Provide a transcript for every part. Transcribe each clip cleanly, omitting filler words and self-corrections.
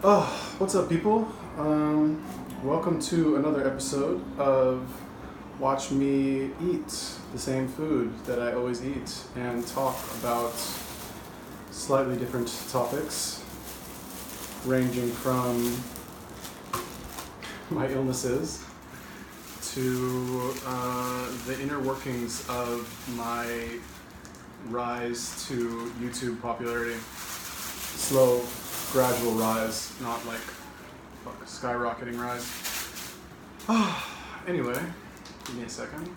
Oh, what's up, people? Welcome to another episode of Watch Me Eat the same food that I always eat and talk about slightly different topics, ranging from my illnesses to the inner workings of my rise to YouTube popularity. Slow, gradual rise, not like skyrocketing rise. Anyway, give me a second.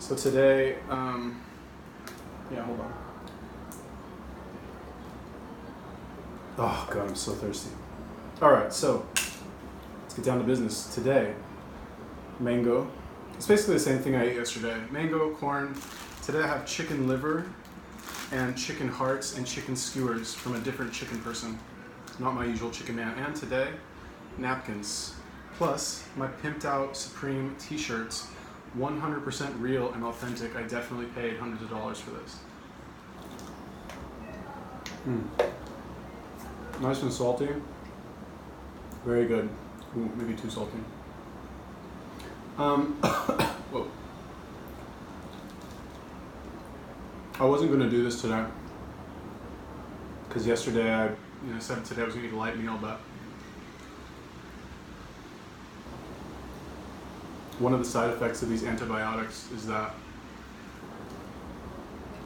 So today, hold on. Oh God, I'm so thirsty. All right, so let's get down to business. Today, mango. It's basically the same thing I ate yesterday. Mango, corn. Today I have chicken liver and chicken hearts and chicken skewers from a different chicken person. Not my usual chicken man. And today, napkins. Plus, my pimped out Supreme t-shirts. 100% real and authentic. I definitely paid hundreds of dollars for this. Nice and salty. Very good. Ooh, maybe too salty. Whoa. I wasn't going to do this today because yesterday I said today I was going to eat a light meal, but one of the side effects of these antibiotics is that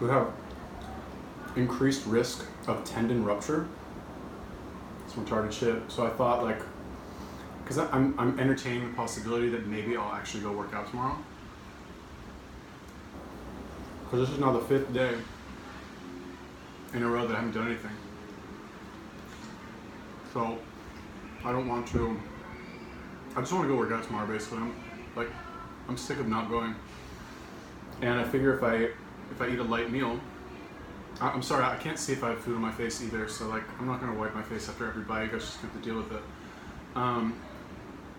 we have increased risk of tendon rupture. It's retarded shit. So I thought, like, because I'm entertaining the possibility that maybe I'll actually go work out tomorrow. Because this is now the 5th day in a row that I haven't done anything. So I don't want to. I just want to go work out tomorrow. Basically, I'm sick of not going. And I figure if I eat a light meal, I'm sorry, I can't see if I have food on my face either. So like, I'm not gonna wipe my face after every bite. You guys just have to deal with it.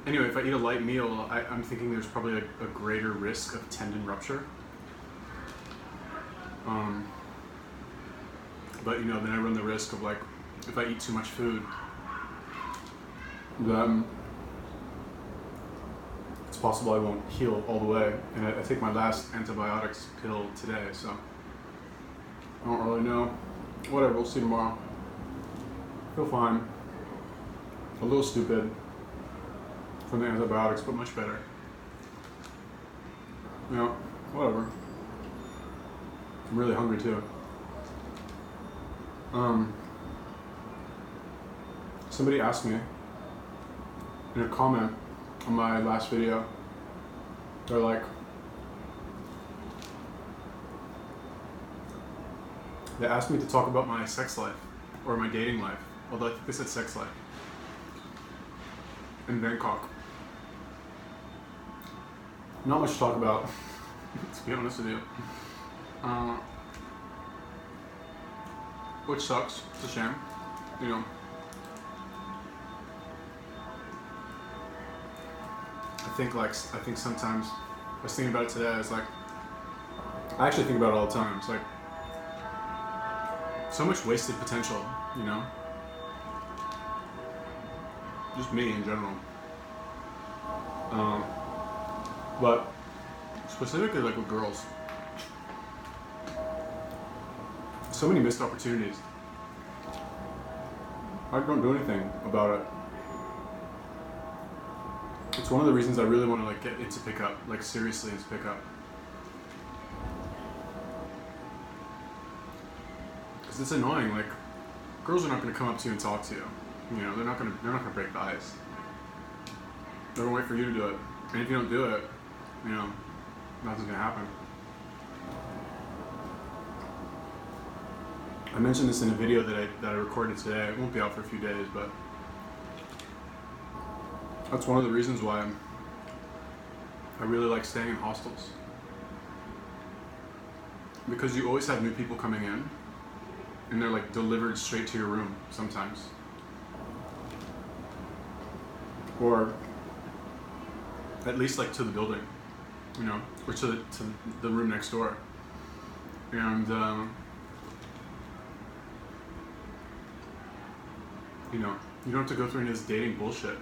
Anyway, if I eat a light meal, I'm thinking there's probably a greater risk of tendon rupture. But then I run the risk of, like, if I eat too much food, then it's possible I won't heal all the way. And I take my last antibiotics pill today, so I don't really know. Whatever, we'll see tomorrow. Feel fine. A little stupid from the antibiotics, but much better. Whatever. I'm really hungry too. Somebody asked me in a comment on my last video, they're like, they asked me to talk about my sex life or my dating life, although I think they said sex life, in Bangkok. Not much to talk about, to be honest with you. Which sucks. It's a shame. I think sometimes, I was thinking about it today, I actually think about it all the time. It's like, so much wasted potential, Just me in general. But specifically, like, with girls. So many missed opportunities. I don't do anything about it. It's one of the reasons I really want to, like, get into pickup, like, seriously into pickup. Because it's annoying. Like, girls are not going to come up to you and talk to you. They're not going to break the ice. They're going to wait for you to do it. And if you don't do it, nothing's going to happen. I mentioned this in a video that I recorded today. It won't be out for a few days, but that's one of the reasons why I really like staying in hostels. Because you always have new people coming in, and they're, like, delivered straight to your room sometimes. Or at least, like, to the building, or to the room next door. And You know, you don't have to go through any of this dating bullshit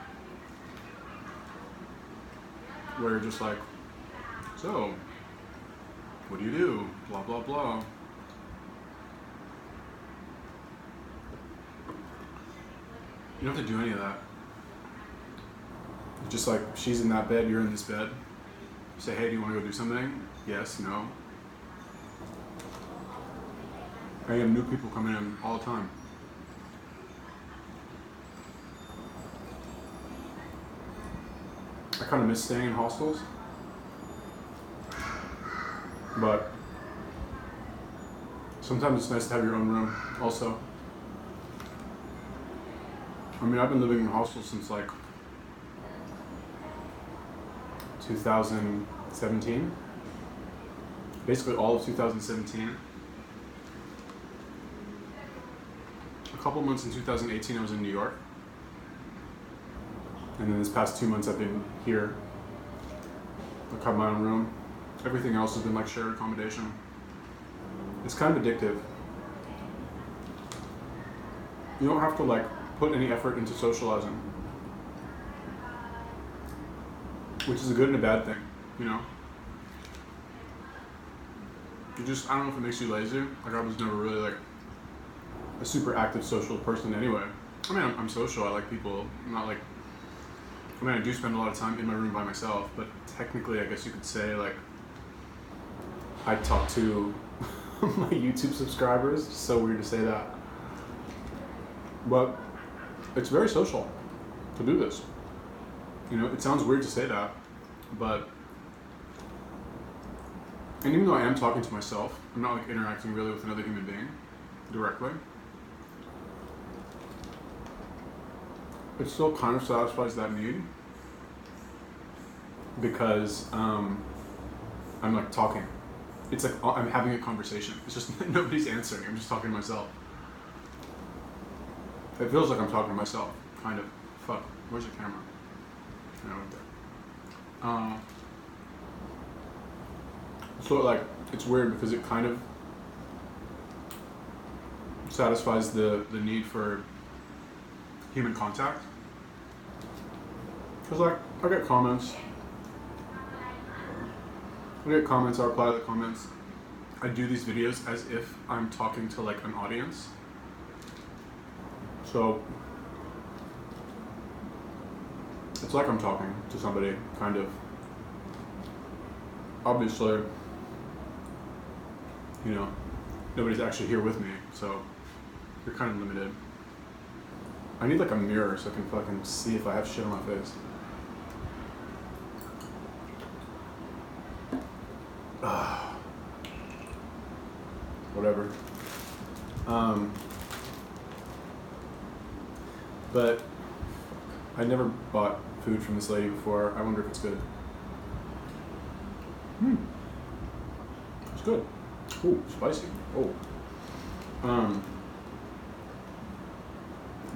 where you're just like, so, what do you do? Blah, blah, blah. You don't have to do any of that. Just like, she's in that bed, you're in this bed. You say, hey, do you want to go do something? Yes, no. I have new people coming in all the time. I kind of miss staying in hostels. But sometimes it's nice to have your own room also. I mean, I've been living in hostels since like 2017. Basically all of 2017. A couple months in 2018 I was in New York. And then this past 2 months I've been here. I've had my own room. Everything else has been like shared accommodation. It's kind of addictive. You don't have to like put any effort into socializing. Which is a good and a bad thing, you know? You just, I don't know if it makes you lazy. Like I was never really like a super active social person anyway. I mean, I'm social, I like people. I'm not like, I mean, I do spend a lot of time in my room by myself, but technically I guess you could say like, I talk to my YouTube subscribers. It's so weird to say that. But it's very social to do this. You know, it sounds weird to say that, but, and even though I am talking to myself, I'm not like interacting really with another human being directly. It still kind of satisfies that need because I'm like talking. It's like I'm having a conversation. It's just nobody's answering. I'm just talking to myself. It feels like I'm talking to myself, kind of. Fuck, where's the camera? No, right there. So like, it's weird because it kind of satisfies the need for human contact. Because like, I get comments. I reply to the comments. I do these videos as if I'm talking to like an audience. So, it's like I'm talking to somebody, kind of. Obviously, you know, nobody's actually here with me, so you're kind of limited. I need like a mirror so I can fucking see if I have shit on my face. Whatever. But I never bought food from this lady before. I wonder if it's good. It's good. Ooh, spicy. Oh.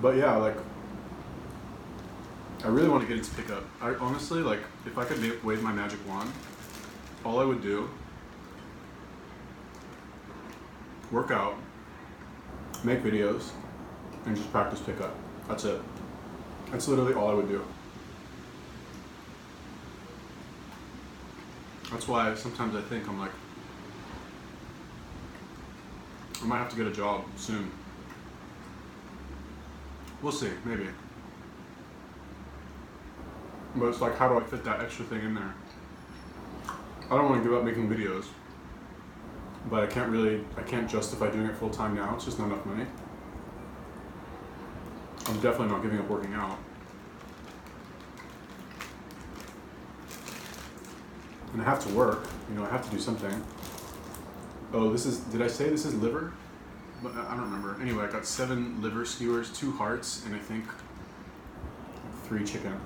But yeah, like, I really want to get into pickup. I honestly, like, if I could wave my magic wand, all I would do, work out, make videos, and just practice pickup. That's it. That's literally all I would do. That's why sometimes I think I'm like, I might have to get a job soon. We'll see, maybe. But it's like, how do I fit that extra thing in there? I don't want to give up making videos, but I can't justify doing it full time now. It's just not enough money. I'm definitely not giving up working out. And I have to work, you know, I have to do something. Oh, did I say this is liver? But I don't remember. Anyway, I got 7 liver skewers, 2 hearts, and I think 3 chicken.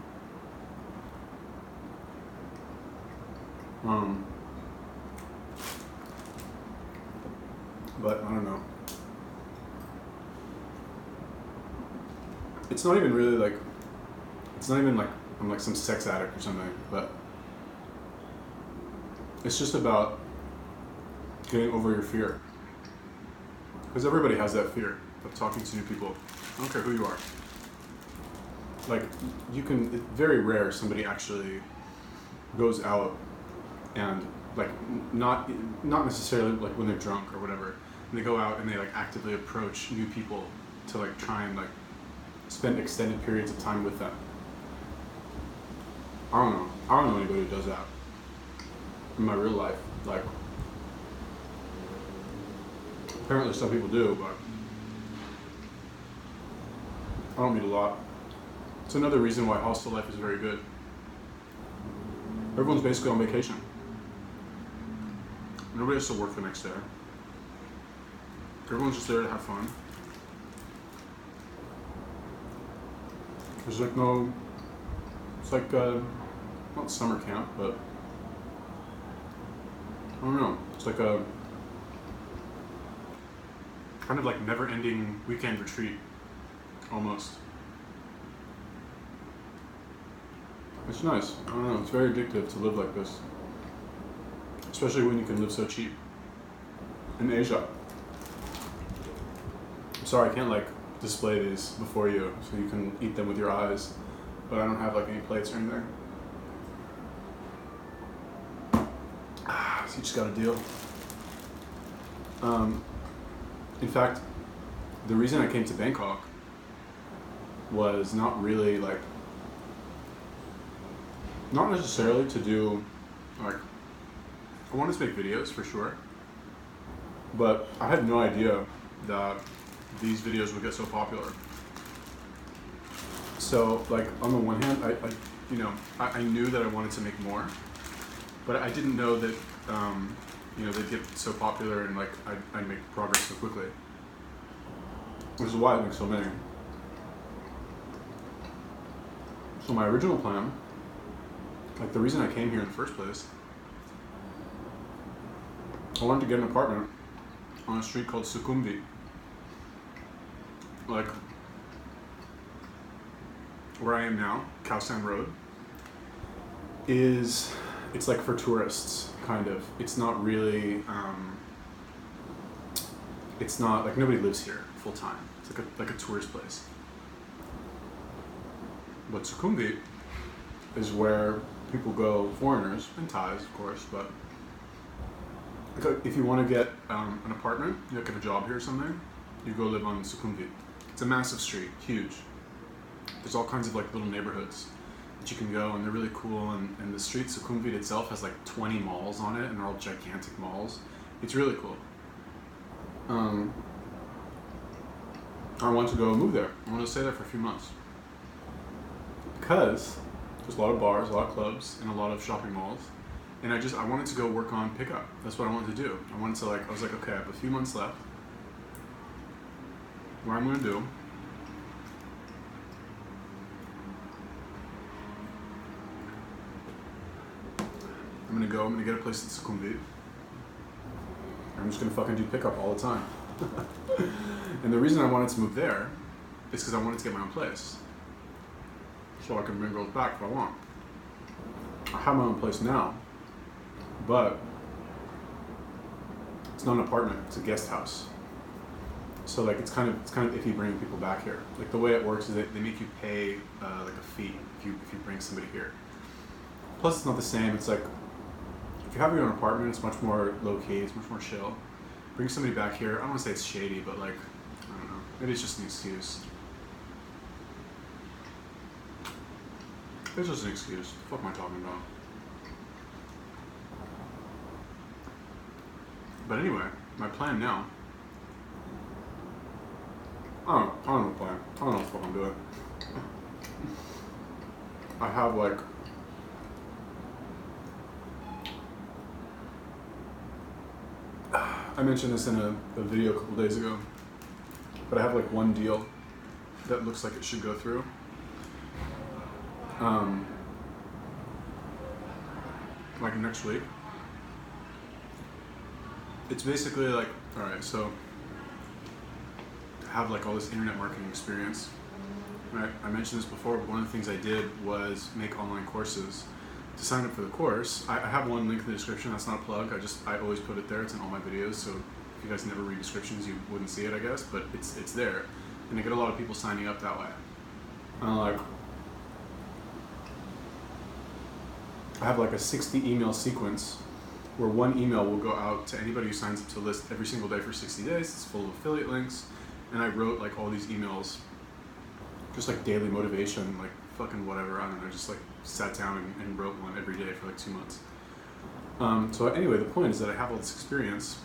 But I don't know. It's not even really like, it's not even like I'm like some sex addict or something, but it's just about getting over your fear. Because everybody has that fear of talking to new people. I don't care who you are. like you can. It's very rare somebody actually goes out and like not necessarily like when they're drunk or whatever, and they go out and they like actively approach new people to like try and like spend extended periods of time with them. I don't know anybody who does that in my real life. Like apparently some people do, but I don't meet a lot. It's another reason why hostel life is very good. Everyone's basically on vacation. Nobody has to work the next day. Everyone's just there to have fun. There's like no, it's like not summer camp, but I don't know. It's like a kind of like never-ending weekend retreat, almost. It's nice. I don't know. It's very addictive to live like this, especially when you can live so cheap in Asia. I'm sorry, I can't like display these before you so you can eat them with your eyes, but I don't have like any plates or anything. So you just got a deal. In fact, the reason I came to Bangkok was not really like, not necessarily to do like, I wanted to make videos for sure, but I had no idea that these videos would get so popular. So like on the one hand, I knew that I wanted to make more, but I didn't know that they'd get so popular and like I'd make progress so quickly. Which is why I make so many. So my original plan, like the reason I came here in the first place, I wanted to get an apartment on a street called Sukhumvit. Like where I am now, Khao Road, it's like for tourists, kind of. It's not really, it's not, like nobody lives here full time. It's like a tourist place. But Sukhumvit is where people go, foreigners, and Thais of course, but if you want to get an apartment, you like have a job here or something, you go live on Sukhumvit. It's a massive street, huge. There's all kinds of like little neighborhoods that you can go, and they're really cool, and the street Sukhumvit itself has like 20 malls on it, and they're all gigantic malls. It's really cool. I want to go move there. I want to stay there for a few months. Because there's a lot of bars, a lot of clubs, and a lot of shopping malls. And I wanted to go work on pickup. That's what I wanted to do. I was like, okay, I have a few months left. What I'm gonna do, I'm gonna get a place in Sukhumvit. I'm just gonna fucking do pickup all the time. And the reason I wanted to move there is because I wanted to get my own place. So I can bring girls back if I want. I have my own place now, but it's not an apartment, it's a guest house. So like it's kind of iffy bringing people back here. Like the way it works is that they make you pay like a fee if you bring somebody here. Plus it's not the same. It's like if you have your own apartment, it's much more low key, it's much more chill. Bring somebody back here, I don't want to say it's shady, but like, I don't know, maybe it's just an excuse. It's just an excuse. What the fuck am I talking about? But anyway, my plan now, I don't know the plan. I don't know what the fuck I'm doing. I have like, I mentioned this in a video a couple days ago, but I have like one deal that looks like it should go through. Like next week. It's basically like, alright, so I have like all this internet marketing experience. Right? I mentioned this before, but one of the things I did was make online courses. To sign up for the course, I have one link in the description. That's not a plug. I always put it there. It's in all my videos, so if you guys never read descriptions, you wouldn't see it, I guess. But it's there, and I get a lot of people signing up that way. And I'm like, I have like a 60 email sequence where one email will go out to anybody who signs up to the list every single day for 60 days. It's full of affiliate links. And I wrote like all these emails, just like daily motivation, like fucking whatever, I don't know, just like sat down and wrote one every day for like 2 months. So anyway, the point is that I have all this experience.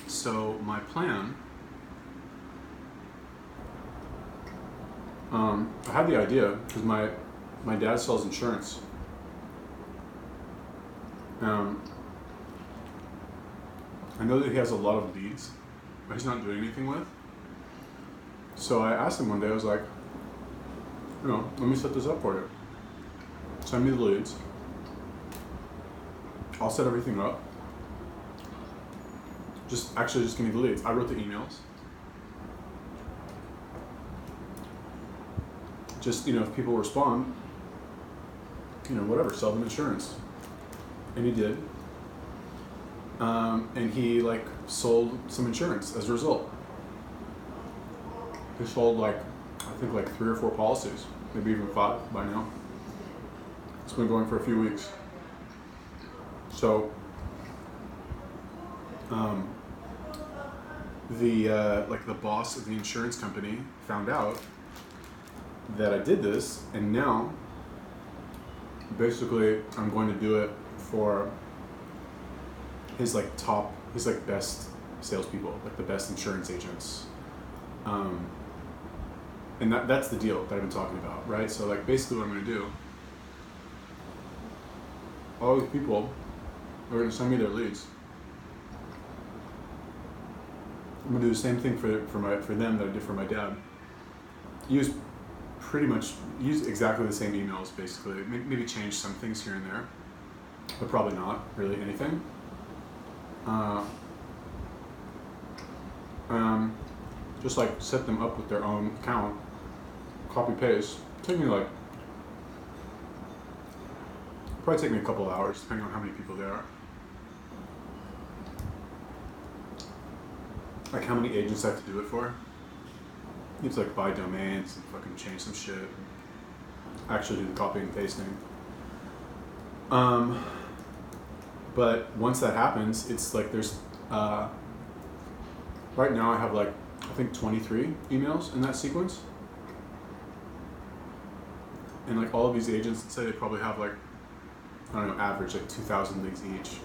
So my plan, I had the idea because my dad sells insurance. I know that he has a lot of leads, but he's not doing anything with. So I asked him one day, I was like, let me set this up for you. Send me the leads. I'll set everything up. Just give me the leads. I wrote the emails. Just, if people respond, whatever, sell them insurance. And he did. And he sold some insurance as a result. He sold I think 3 or 4 policies, maybe even 5 by now. It's been going for a few weeks. So, the boss of the insurance company found out that I did this, and now, basically, I'm going to do it for his best salespeople, the best insurance agents. And that's the deal that I've been talking about, right? So basically what I'm going to do, all these people are going to send me their leads. I'm going to do the same thing for them that I did for my dad. Use exactly the same emails, basically. Maybe change some things here and there, but probably not really anything. Just set them up with their own account, copy paste. Probably take me a couple of hours, depending on how many people there are. How many agents I have to do it for. You have to buy domains and fucking change some shit. Actually do the copying and pasting. But once that happens, it's there's, right now I have I think 23 emails in that sequence. And all of these agents say they probably have I don't know, average 2,000 leads each.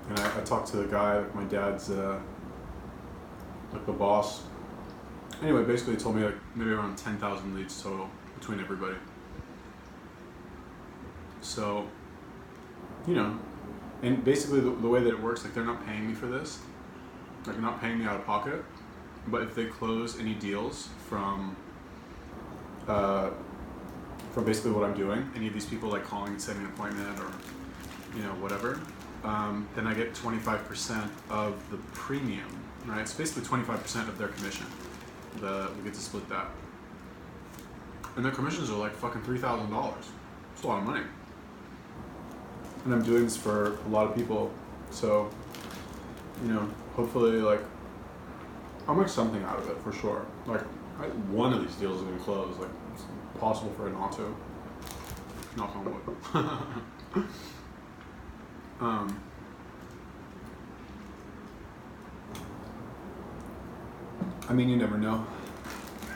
And I talked to the guy, my dad's, the boss. Anyway, basically he told me maybe around 10,000 leads total between everybody. So, and basically the way that it works, they're not paying me for this. They're not paying me out of pocket. But if they close any deals from basically what I'm doing, any of these people calling and setting an appointment or, whatever, then I get 25% of the premium, right? It's basically 25% of their commission. We get to split that. And their commissions are fucking $3,000. It's a lot of money. And I'm doing this for a lot of people, so, hopefully, I'll make something out of it for sure. One of these deals is gonna close. It's impossible for it not to. Knock on wood. You never know.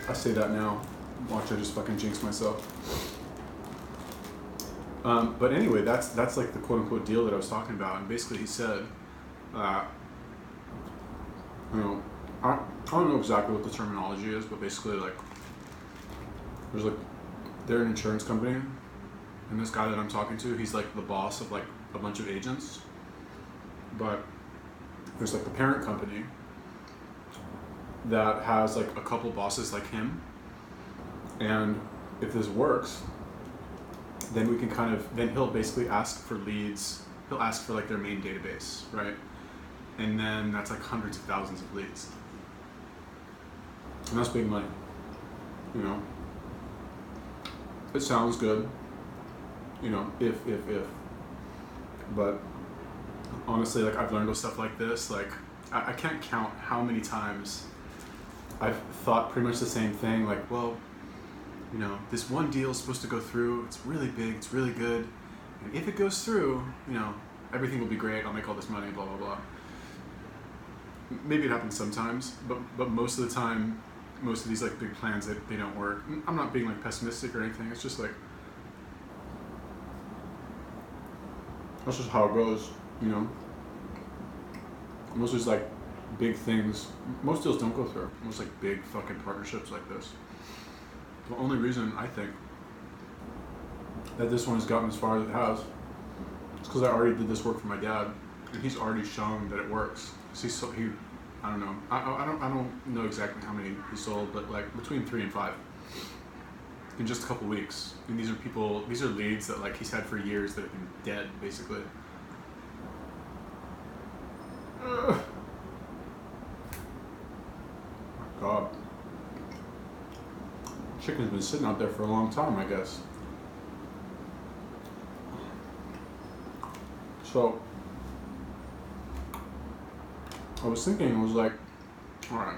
I say that now. Watch, I just fucking jinx myself. But anyway, that's the quote unquote deal that I was talking about. And basically he said, I don't know exactly what the terminology is, but basically there's they're an insurance company, and this guy that I'm talking to, he's the boss of a bunch of agents, but there's the parent company that has a couple bosses like him, and if this works, then we can then he'll basically ask for leads, he'll ask for their main database, right? And then that's hundreds of thousands of leads. And that's big money, It sounds good, if. But honestly, I've learned with stuff like this, I can't count how many times I've thought pretty much the same thing, well, you know, this one deal is supposed to go through. It's really big. It's really good. And if it goes through, you know, everything will be great. I'll make all this money, blah, blah, blah. Maybe it happens sometimes, but most of the time, most of these like big plans, they don't work. I'm not being like pessimistic or anything. It's just like, that's just how it goes, you know? Most of these like big things, most deals don't go through. Most like big fucking partnerships like this. The only reason I think that this one has gotten as far as it has is because I already did this work for my dad, and he's already shown that it works. So I don't know. I don't know exactly how many he sold, but like between 3 and 5 in just a couple weeks. And these are leads that like he's had for years that have been dead, basically. My God. Chicken's been sitting out there for a long time, I guess. So, I was like, alright.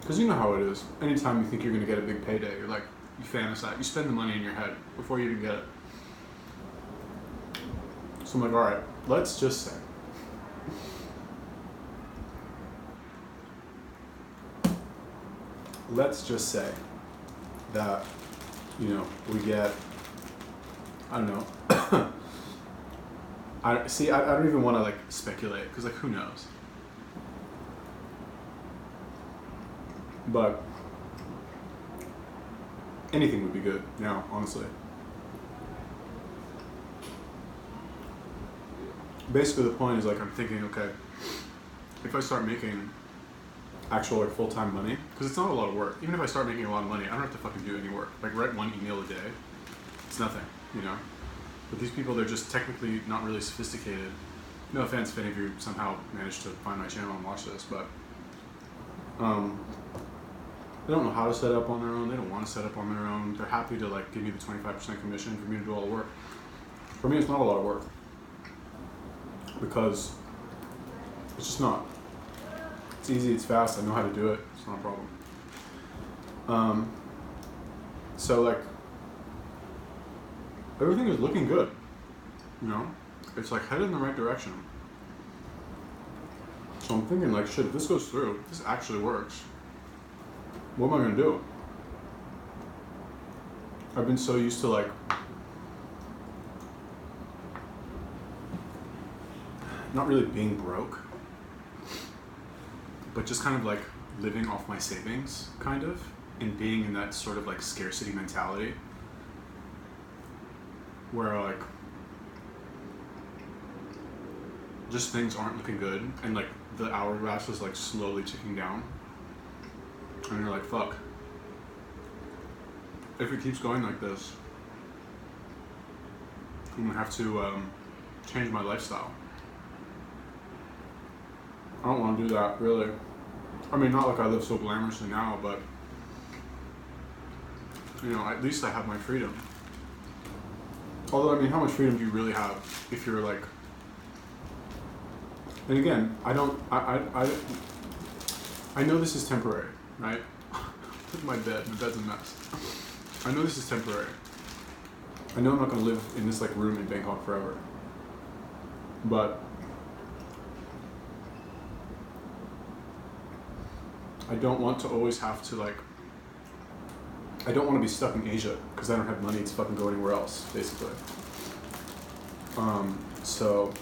Because you know how it is. Anytime you think you're going to get a big payday, you're like, you fantasize, you spend the money in your head before you even get it. So I'm like, alright, let's just say that, you know, we get, I don't know, I don't even want to like speculate, because like who knows. But anything would be good now, honestly. Basically the point is like I'm thinking, okay, if I start making actual like full-time money, because it's not a lot of work. Even if I start making a lot of money, I don't have to fucking do any work. Like write one email a day, it's nothing, you know? But these people, they're just technically not really sophisticated. No offense if any of you somehow managed to find my channel and watch this, but they don't know how to set up on their own. They don't want to set up on their own. They're happy to like give me the 25% commission for me to do all the work. For me, it's not a lot of work because it's just not. It's easy, it's fast, I know how to do it, it's not a problem. So like, everything is looking good, you know? It's like headed in the right direction. So I'm thinking like, shit, if this goes through, if this actually works, what am I gonna do? I've been so used to like, not really being broke, but just kind of like living off my savings, kind of, and being in that sort of like scarcity mentality where like just things aren't looking good and like the hourglass is like slowly ticking down and you're like, fuck, if it keeps going like this, I'm gonna have to change my lifestyle. I don't want to do that, really. I mean, not like I live so glamorously now, but, you know, at least I have my freedom. Although, I mean, how much freedom do you really have if you're like, and again, I know this is temporary, right? Look at my bed, my bed's a mess. I know this is temporary. I know I'm not going to live in this like room in Bangkok forever. But I don't want to always have to like, I don't want to be stuck in Asia because I don't have money to fucking go anywhere else, basically. So,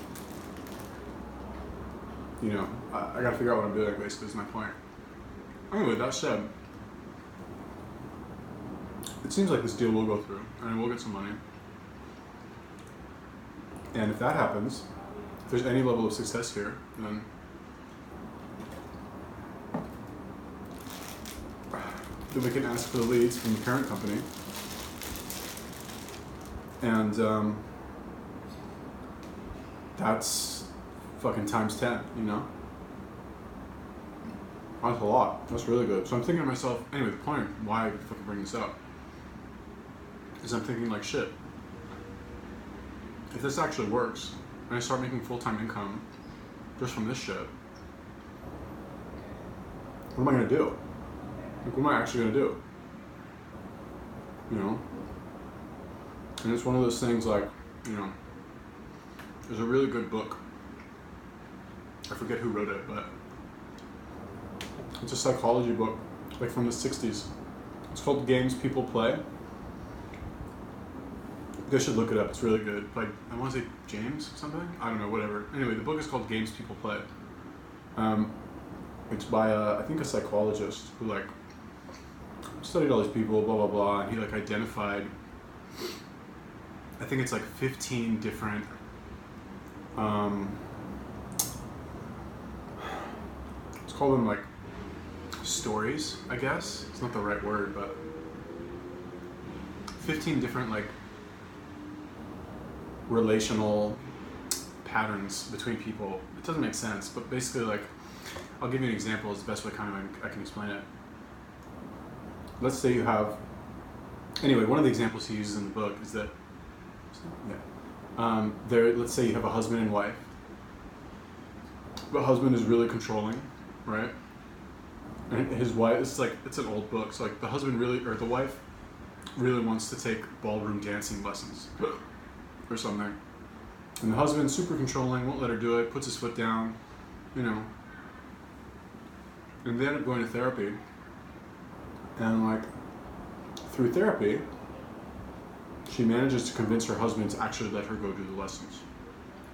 you know, I gotta figure out what I'm doing, basically, is my point. Anyway, that said, it seems like this deal will go through and I will get some money. And if that happens, if there's any level of success here, then we can ask for the leads from the parent company. And that's fucking times 10, you know? That's a lot. That's really good. So I'm thinking to myself, anyway, the point of why I fucking bring this up is I'm thinking like, shit, if this actually works and I start making full-time income just from this shit, what am I gonna do? Like, what am I actually gonna do? you know? And it's one of those things like, you know, there's a really good book. I forget who wrote it, but it's a psychology book, like from the 60s. It's called Games People Play. You guys should look it up, it's really good. Like, I want to say James something? I don't know, whatever. Anyway, the book is called Games People Play. It's by, I think, a psychologist who, like, studied all these people, blah, blah, blah, and he, like, identified, I think it's, like, 15 different, let's call them, like, stories, I guess. It's not the right word, but 15 different, like, relational patterns between people. It doesn't make sense, but basically, like, I'll give you an example. It's the best way I can explain it. Let's say you have, anyway, one of the examples he uses in the book is that, let's say you have a husband and wife. The husband is really controlling, right? And his wife, it's an old book, so like the husband really, or the wife really wants to take ballroom dancing lessons or something. And the husband's super controlling, won't let her do it, puts his foot down, you know. And they end up going to therapy. And like, through therapy, she manages to convince her husband to actually let her go do the lessons,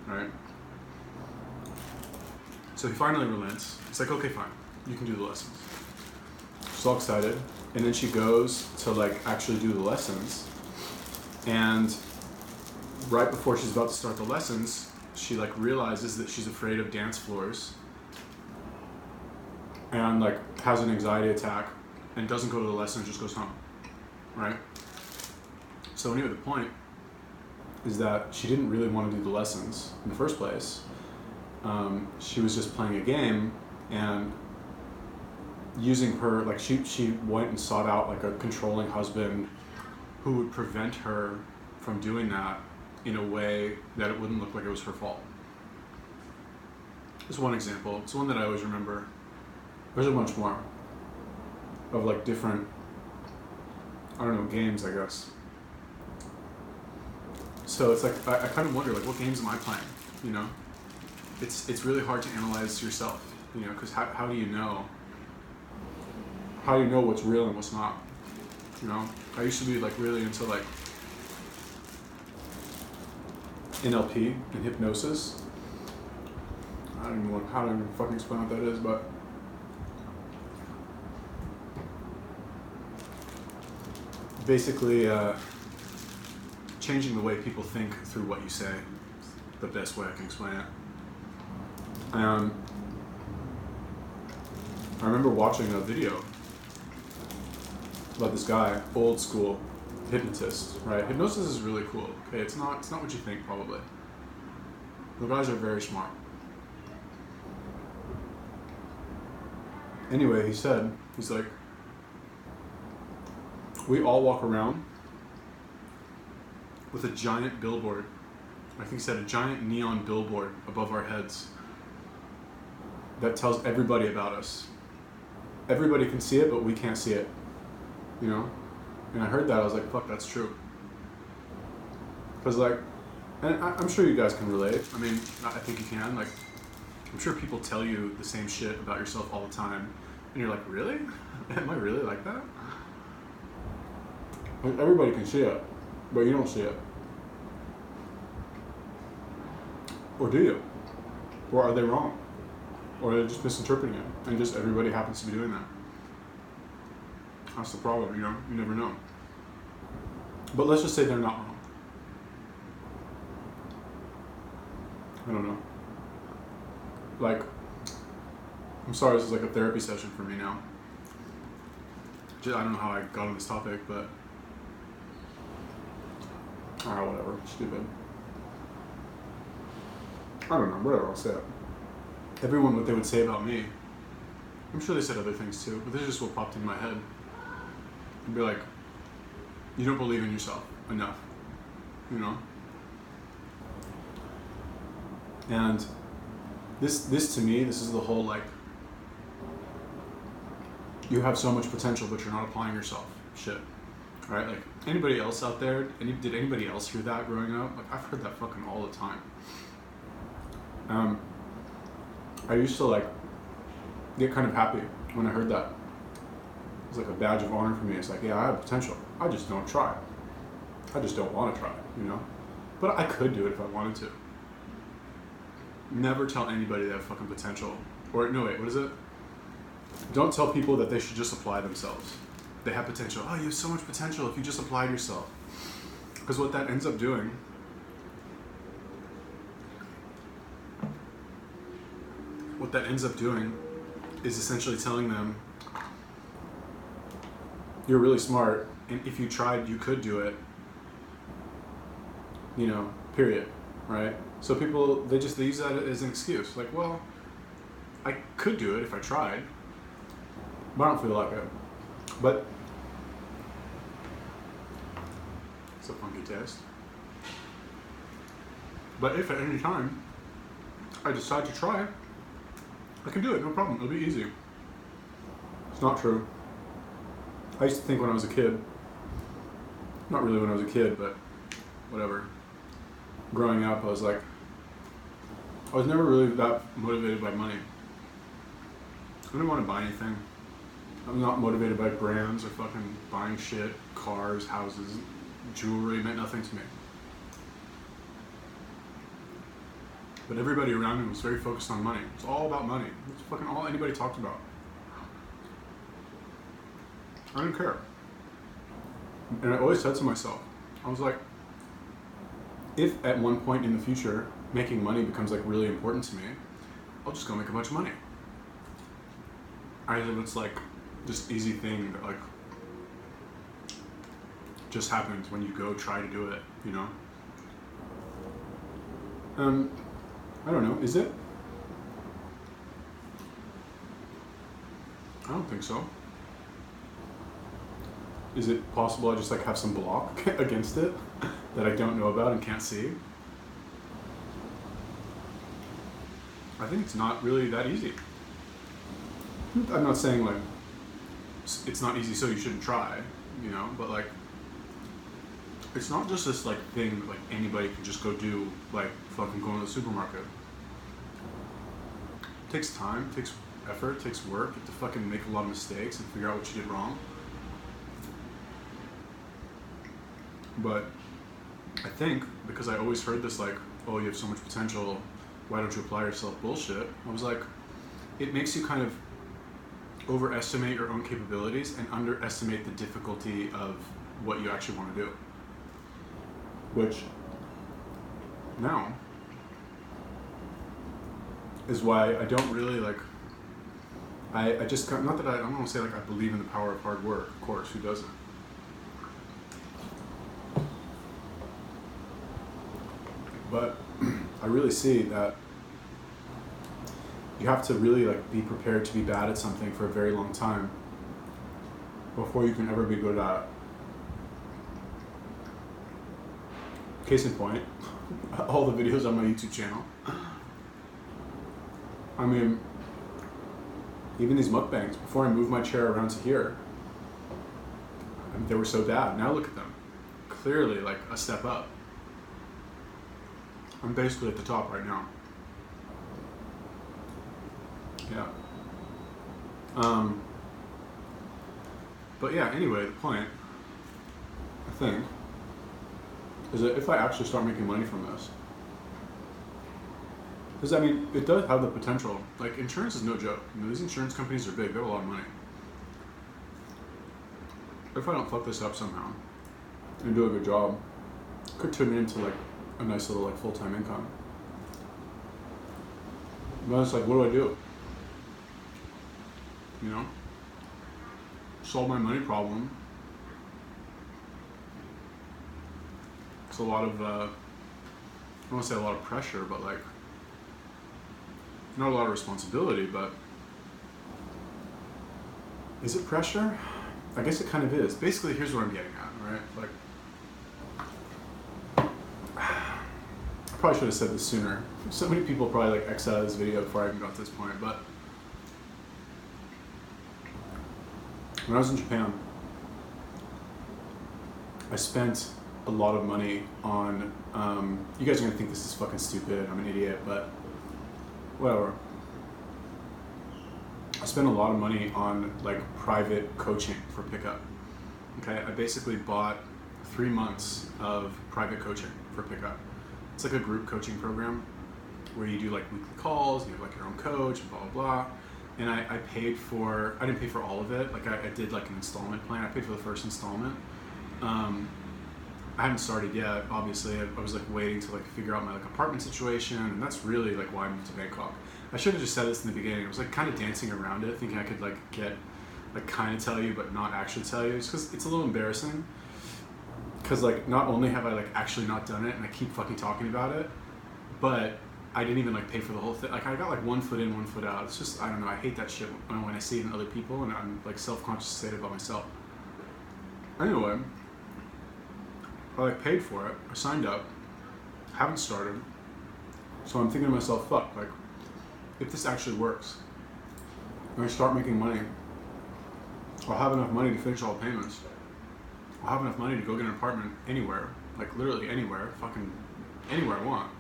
right? So he finally relents. He's like, okay, fine, you can do the lessons. She's all excited. And then she goes to like actually do the lessons. And right before she's about to start the lessons, she like realizes that she's afraid of dance floors and like has an anxiety attack and doesn't go to the lesson, just goes home, right? So anyway, the point is that she didn't really want to do the lessons in the first place. She was just playing a game and using her, like she went and sought out like a controlling husband who would prevent her from doing that in a way that it wouldn't look like it was her fault. It's one example. It's one that I always remember. There's a bunch more of like different, I don't know, games, I guess. So it's like, I kind of wonder, like, what games am I playing, you know? It's really hard to analyze yourself, you know, because how do you know? How do you know what's real and what's not, you know? I used to be like really into like NLP and hypnosis. I don't even know how to fucking explain what that is, but basically changing the way people think through what you say. The best way I can explain it. I remember watching a video about this guy, old school hypnotist, right? Hypnosis is really cool. Okay, it's not what you think, probably. The guys are very smart. Anyway, he's like, we all walk around with a giant billboard. I think he said a giant neon billboard above our heads that tells everybody about us. Everybody can see it, but we can't see it, you know? And I heard that, I was like, fuck, that's true. Because like, and I'm sure you guys can relate. I mean, I think you can. Like, I'm sure people tell you the same shit about yourself all the time. And you're like, really? Am I really like that? Like, everybody can see it, but you don't see it. Or do you? Or are they wrong? Or are they just misinterpreting it? And just everybody happens to be doing that. That's the problem, you know? You never know. But let's just say they're not wrong. I don't know. Like, I'm sorry, this is like a therapy session for me now. I don't know how I got on this topic, but whatever, stupid. I don't know, whatever, I'll say it. Everyone, what they would say about me, I'm sure they said other things too, but this is just what popped in my head. I'd be like, you don't believe in yourself enough, you know? And this to me, this is the whole like, you have so much potential, but you're not applying yourself shit, right? Like, anybody else out there, did anybody else hear that growing up? Like, I've heard that fucking all the time. I used to, like, get kind of happy when I heard that. It was like a badge of honor for me. It's like, yeah, I have potential. I just don't try. I just don't want to try, you know? But I could do it if I wanted to. Never tell anybody they have fucking potential. Or, no, wait, what is it? Don't tell people that they should just apply themselves. They have potential. Oh, you have so much potential if you just applied yourself. Because what that ends up doing is essentially telling them you're really smart, and if you tried, you could do it. You know, period, right? So people, they use that as an excuse. Like, well, I could do it if I tried, but I don't feel like it. But it's a funky taste. But if at any time I decide to try, I can do it, no problem. It'll be easy. It's not true. I used to think when I was a kid, not really when I was a kid, but whatever. Growing up, I was never really that motivated by money. I didn't want to buy anything. I'm not motivated by brands or fucking buying shit, cars, houses, jewelry. It meant nothing to me. But everybody around me was very focused on money. It's all about money. It's fucking all anybody talked about. I didn't care. And I always said to myself, I was like, if at one point in the future making money becomes like really important to me, I'll just go make a bunch of money. It's like this easy thing that like just happens when you go try to do it, you know? I don't know, is it? I don't think so. Is it possible I just like have some block against it that I don't know about and can't see? I think it's not really that easy. I'm not saying like it's not easy so you shouldn't try, you know, but like it's not just this like thing that like anybody can just go do, like fucking going to the supermarket. It takes time, it takes effort, it takes work. You have to fucking make a lot of mistakes and figure out what you did wrong. But I think because I always heard this like, oh, you have so much potential, why don't you apply yourself bullshit? I was like, it makes you kind of overestimate your own capabilities and underestimate the difficulty of what you actually want to do. Which now is why I don't really like, I just, not that I don't want to say like I believe in the power of hard work, of course, who doesn't? But I really see that you have to really like be prepared to be bad at something for a very long time before you can ever be good at it. Case in point, all the videos on my YouTube channel. I mean, even these mukbangs, before I moved my chair around to here, I mean, they were so bad. Now look at them. Clearly like a step up. I'm basically at the top right now. Yeah. But yeah, anyway, the point, I think, is that if I actually start making money from this, because I mean, it does have the potential. Like, insurance is no joke. You know, these insurance companies are big, they have a lot of money. If I don't fuck this up somehow and do a good job, it could turn into like a nice little like full-time income. But it's like, what do I do? You know? Solve my money problem. It's a lot of, I don't want to say a lot of pressure, but like, not a lot of responsibility, but is it pressure? I guess it kind of is. Basically, here's what I'm getting at, right? Like, I probably should have said this sooner. So many people probably like X out of this video before I even got to this point, but when I was in Japan, I spent a lot of money on, you guys are gonna think this is fucking stupid, I'm an idiot, but whatever. I spent a lot of money on like private coaching for pickup. Okay, I basically bought 3 months of private coaching for pickup. It's like a group coaching program where you do like weekly calls, you have like your own coach, and blah, blah, blah. And I didn't pay for all of it. Like I did like an installment plan. I paid for the first installment. I haven't started yet, obviously. I was like waiting to like figure out my like apartment situation, and that's really like why I moved to Bangkok. I should have just said this in the beginning. I was like kind of dancing around it, thinking I could like kind of tell you, but not actually tell you. It's because it's a little embarrassing. Because like not only have I like actually not done it, and I keep fucking talking about it, but I didn't even like pay for the whole thing. Like I got like 1 foot in, 1 foot out. It's just, I don't know, I hate that shit when I see it in other people, and I'm like self-conscious to say it about myself. Anyway, I like paid for it, I signed up, haven't started. So I'm thinking to myself, fuck, like if this actually works, and I start making money, I'll have enough money to finish all payments. I'll have enough money to go get an apartment anywhere, like literally anywhere, fucking anywhere I want.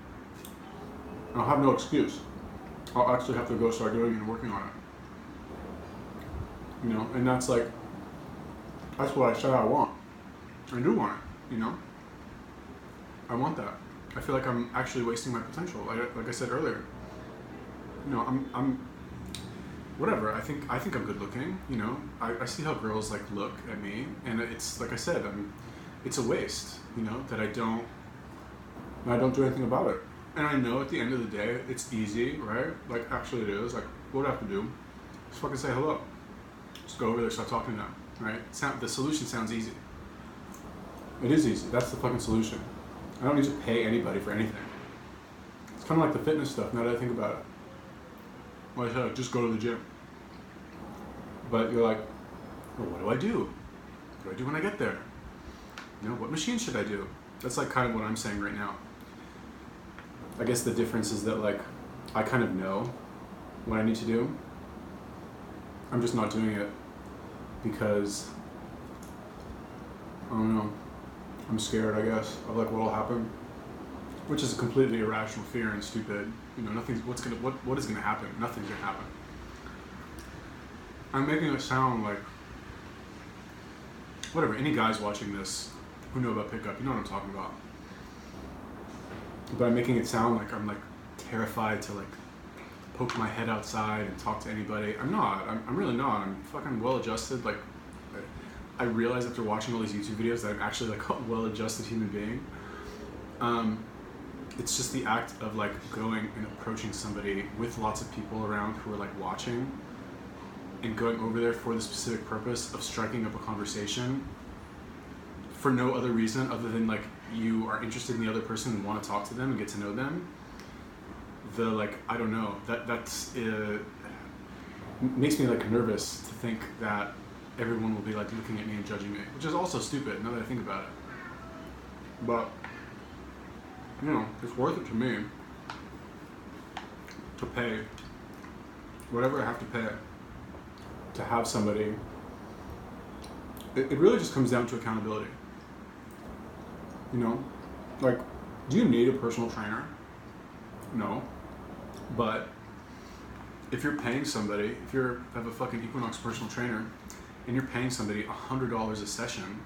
And I'll have no excuse. I'll actually have to go start doing it and working on it. You know, and that's like, that's what I said I want. I do want it, you know? I want that. I feel like I'm actually wasting my potential, like I said earlier. You know, I'm whatever, I think I'm good looking, you know? I see how girls like look at me, and it's, like I said, it's a waste, you know, that I don't do anything about it. And I know at the end of the day, it's easy, right? Like, actually it is. Like, what do I have to do? Just fucking say hello. Just go over there, start talking to them, right? The solution sounds easy. It is easy. That's the fucking solution. I don't need to pay anybody for anything. It's kind of like the fitness stuff, now that I think about it. Well, I said, just go to the gym. But you're like, well, what do I do? What do I do when I get there? You know, what machine should I do? That's like kind of what I'm saying right now. I guess the difference is that like, I kind of know what I need to do. I'm just not doing it because, I don't know, I'm scared, I guess, of like what'll happen, which is a completely irrational fear and stupid. You know, what is gonna happen? Nothing's gonna happen. I'm making it sound like, whatever, any guys watching this who know about pickup, you know what I'm talking about. But I'm making it sound like I'm like terrified to like poke my head outside and talk to anybody. I'm not. I'm really not. I'm fucking well adjusted. Like I realize after watching all these YouTube videos that I'm actually like a well adjusted human being. It's just the act of like going and approaching somebody with lots of people around who are like watching, and going over there for the specific purpose of striking up a conversation for no other reason other than like you are interested in the other person and want to talk to them and get to know them. The like, I don't know, that's makes me like nervous to think that everyone will be like looking at me and judging me, which is also stupid now that I think about it. But you know, it's worth it to me to pay whatever I have to pay to have somebody. It really just comes down to accountability. You know, like, do you need a personal trainer? No. But if you're paying somebody, if you have a fucking Equinox personal trainer and you're paying somebody $100 a session,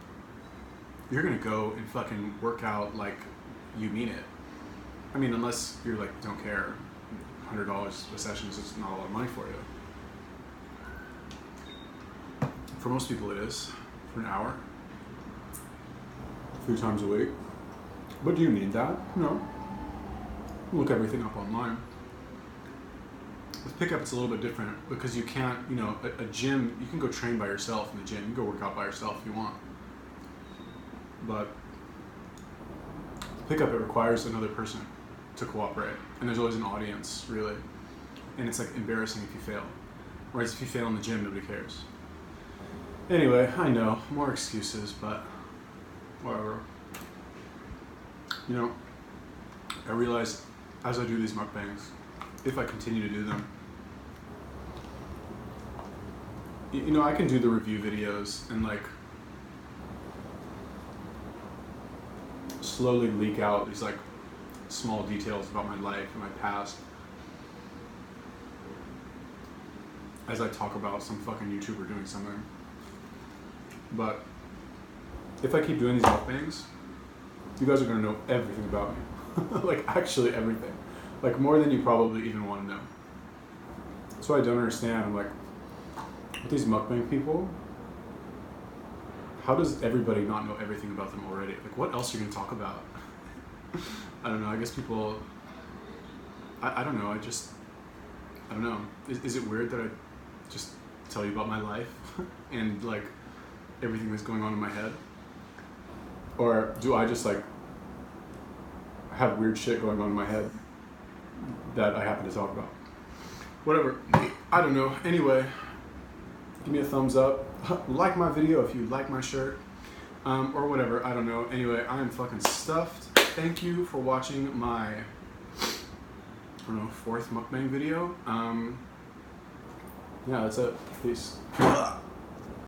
you're gonna go and fucking work out like you mean it. I mean, unless you're like, don't care, $100 a session is just not a lot of money for you. For most people it is, for an hour, 3 times a week. But do you need that? No. Look everything up online. With pickup, it's a little bit different because you can't, you know, a gym, you can go train by yourself in the gym. You can go work out by yourself if you want. But pickup, it requires another person to cooperate. And there's always an audience, really. And it's like embarrassing if you fail. Whereas if you fail in the gym, nobody cares. Anyway, I know, more excuses, but whatever. You know, I realize as I do these mukbangs, if I continue to do them, you know, I can do the review videos and like, slowly leak out these like small details about my life and my past as I talk about some fucking YouTuber doing something. But if I keep doing these mukbangs, you guys are gonna know everything about me. Like actually everything. Like more than you probably even want to know. That's what I don't understand. I'm like, with these mukbang people, how does everybody not know everything about them already? Like what else are you gonna talk about? I don't know, I guess people, I don't know, I don't know. Is it weird that I just tell you about my life and like everything that's going on in my head? Or do I just like have weird shit going on in my head that I happen to talk about? Whatever, I don't know. Anyway, give me a thumbs up, like my video if you like my shirt, or whatever, I don't know. Anyway, I am fucking stuffed. Thank you for watching my, I don't know, 4th mukbang video. Yeah, that's it. Peace.